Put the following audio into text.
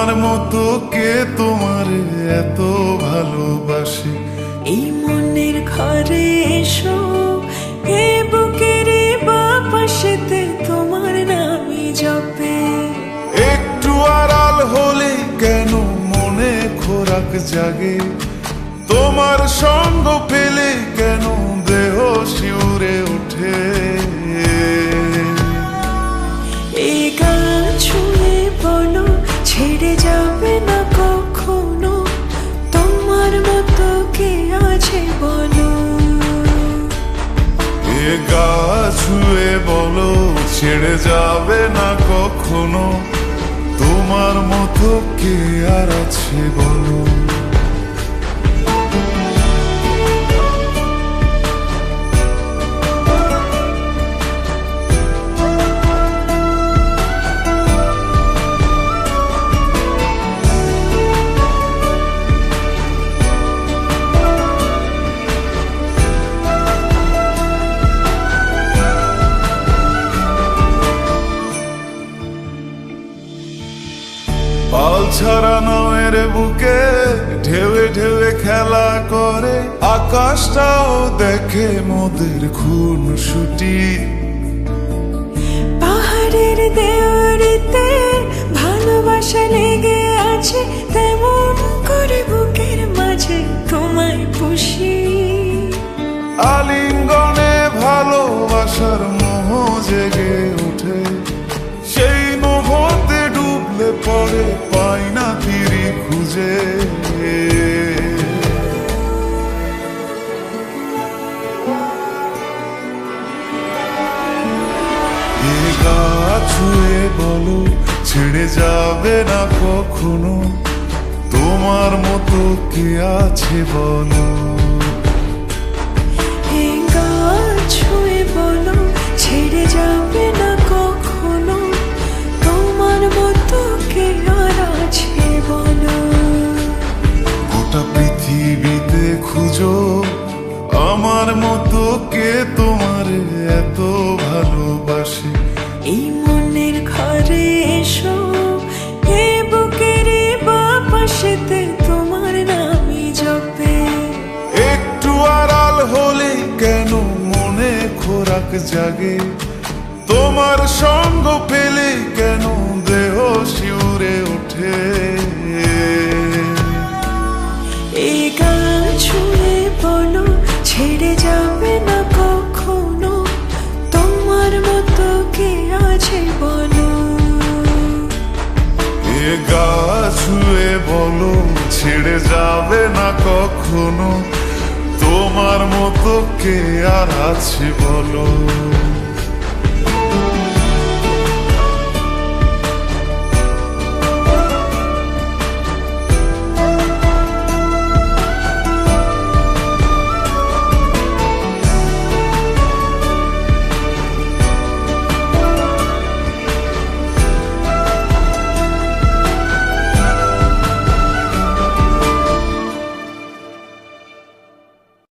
তোমার মতো কে তোমার এত ভালোবাসে? এই মনের ঘরে এসো, এ বুকের বাপাশেতে তোমার নামই জপে। একটু আড়াল হলে কেন মনে খোরাক জাগে? তোমার সঙ্গ পেলে কেন দেহ শিউরে ওঠে? এই গান ছুঁয়ে বলো, ছেড়ে যাবে না কখনো, তোমার মতো কে আছে বলো। এ গা ছুঁয়ে বলো, ছেড়ে যাবে না কখনো, তোমার মতো কে আর আছে বলো। পাল ছাড়া নয়ের বুকে ঢেউে ঢেউে খেলা করে, আকাশটাও দেখে মোদের খুন ছুটি। পাহাড়ের দেওয়ারিতে ভালোবাসা লেগে আছে, তেমন করে বুকের মাঝে তোমায় পুষি। আলিঙ্গনে ভালোবাসার মোহ জেগে ওঠে, সেই মোহতে ডুবলে পরে পাই না তীরি খুঁজে। এ গা ছুঁয়ে বলো, ছেড়ে যাবে না কখনো, তোমার মতো কে আছে বলো। এই গান ছুঁয়ে বলো, ছেড়ে যাবে না কখনো, তোমার মতো কে আর আছে বলো। গোটা পৃথিবীতে খুঁজো, আমার মতো কে তোমার এত ভালোবাসে? এই মনের ঘরে এসো, এ বুকের বাপাশেতে তোমার নামই জপে। একটু আড়াল হলে কেন মনে খোরাক জাগে? তোমার সঙ্গ পেলে কেন দেহ শিউরে ওঠে? এই গান ছুঁয়ে বলো, ছেড়ে যাবে না কখনো, তোমার মতো কে আছে বলো। এ গা ছুঁয়ে বলো, ছেড়ে যাবে না কখনো, তোমার মতো কে আর আছে বলো।